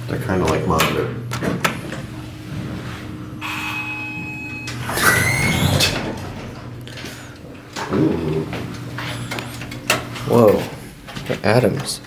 They're kind of like monitor. Ooh. Whoa. They're atoms.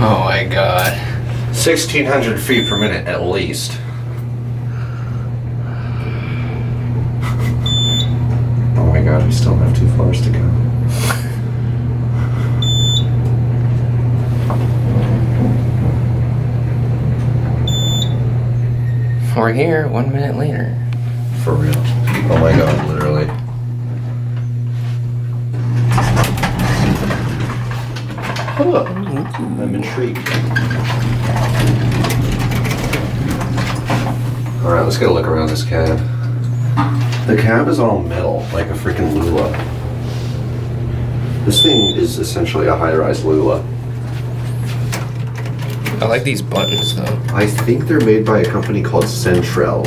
Oh my god. 1,600 feet per minute at least. Oh my god, we still have 2 floors to go. We're here 1 minute later. For real. Oh my god, literally. Oh, I'm intrigued. Alright, let's get a look around this cab. The cab is all metal, like a freaking Lula. This thing is essentially a high-rise Lula. I like these buttons though. I think they're made by a company called Centrel.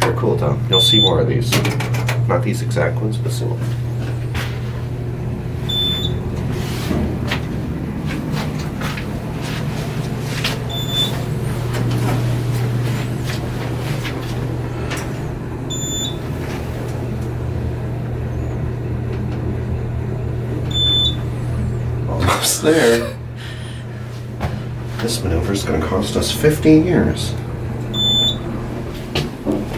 They're cool though. You'll see more of these. Not these exact ones, but similar. Almost there. This maneuver is going to cost us 15 years.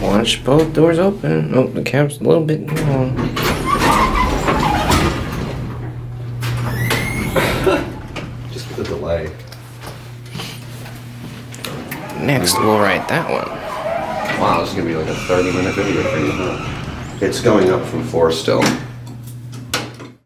Watch both doors open. Oh, the cab's a little bit long. Just with the delay. Next, we'll write that one. Wow, this is going to be like a 30-minute video for you. It's going up from 4 still.